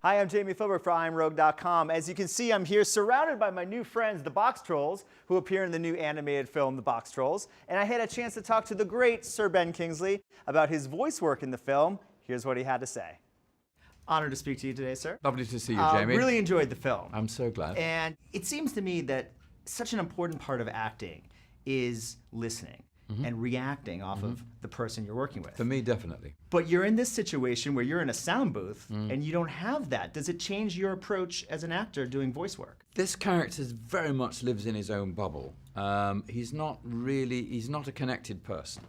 Hi, I'm Jami Philbrick for iamROGUE.com. As you can see, I'm here surrounded by my new friends, the Boxtrolls, who appear in the new animated film, The Boxtrolls. And I had a chance to talk to the great Sir Ben Kingsley about his voice work in the film. Here's what he had to say. Honored to speak to you today, sir. Lovely to see you, Jamie. Really enjoyed the film. I'm so glad. And it seems to me that such an important part of acting is listening and reacting off of the person you're working with. For me, definitely. But you're in this situation where you're in a sound booth and you don't have that. Does it change your approach as an actor doing voice work? This character very much lives in his own bubble. He's not a connected person.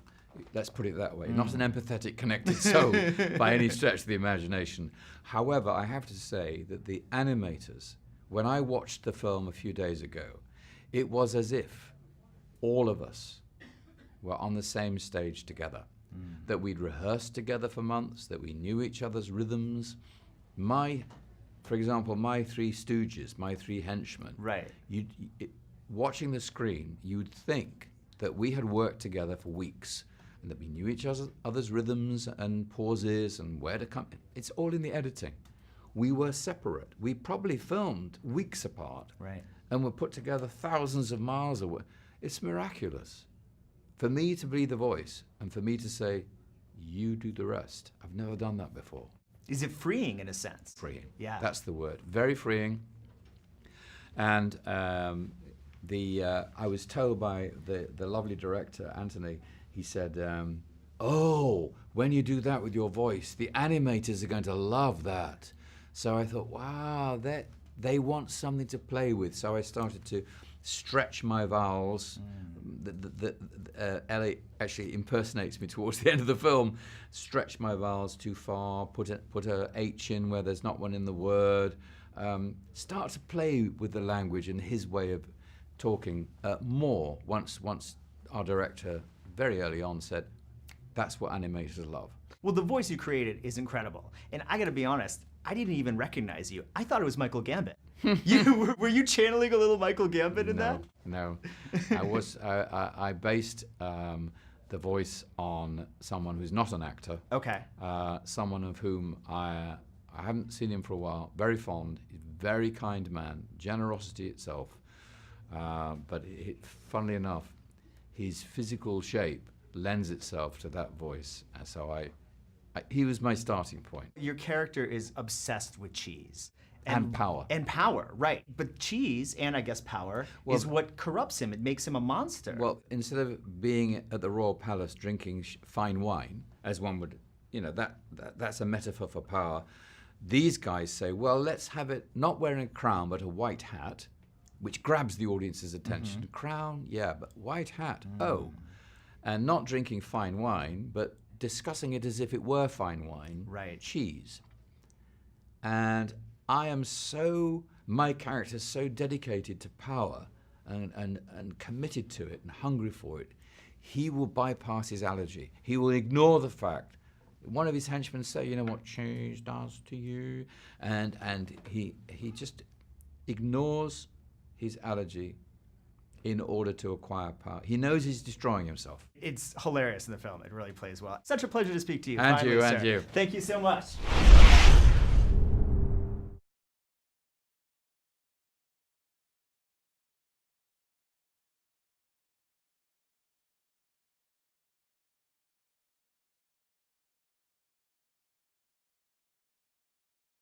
Let's put it that way. Not an empathetic, connected soul by any stretch of the imagination. However, I have to say that the animators, when I watched the film a few days ago, it was as if all of us were on the same stage together, that we'd rehearsed together for months, that we knew each other's rhythms. For example, my three stooges, my three henchmen, Right. Watching the screen, you'd think that we had worked together for weeks and that we knew each other's rhythms and pauses and where to come. It's all in the editing. We were separate. We probably filmed weeks apart. Right. And were put together thousands of miles away. It's miraculous. For me to be the voice and for me to say, you do the rest. I've never done that before. Is it freeing in a sense? Freeing. Yeah. That's the word. Very freeing. And I was told by the lovely director, Anthony, he said, oh, when you do that with your voice, the animators are going to love that. So I thought, wow, they want something to play with. So I started to stretch my vowels. Ellie actually impersonates me towards the end of the film. Stretch my vowels too far, put a H in where there's not one in the word. Start to play with the language and his way of talking more once our director very early on said, that's what animators love. Well, the voice you created is incredible. And I gotta be honest, I didn't even recognize you. I thought it was Michael Gambit. Were you channeling a little Michael Gambit in that? No. I based the voice on someone who's not an actor. Okay. Someone of whom I haven't seen him for a while. Very fond, very kind man, generosity itself. But funnily enough, his physical shape lends itself to that voice. And so he was my starting point. Your character is obsessed with cheese. And power. And power, right. But cheese, and I guess power, is what corrupts him. It makes him a monster. Well, instead of being at the royal palace drinking fine wine, as one would, that's a metaphor for power, these guys say, well, let's have it not wearing a crown, but a white hat, which grabs the audience's attention. Crown, yeah, but white hat, oh. And not drinking fine wine, but discussing it as if it were fine wine, right. Cheese. And my character's so dedicated to power and committed to it and hungry for it, he will bypass his allergy. He will ignore the fact. One of his henchmen say, you know what cheese does to you? And he just ignores his allergy in order to acquire power. He knows he's destroying himself. It's hilarious in the film. It really plays well. Such a pleasure to speak to you. And finally, you, sir. and you. Thank you so much.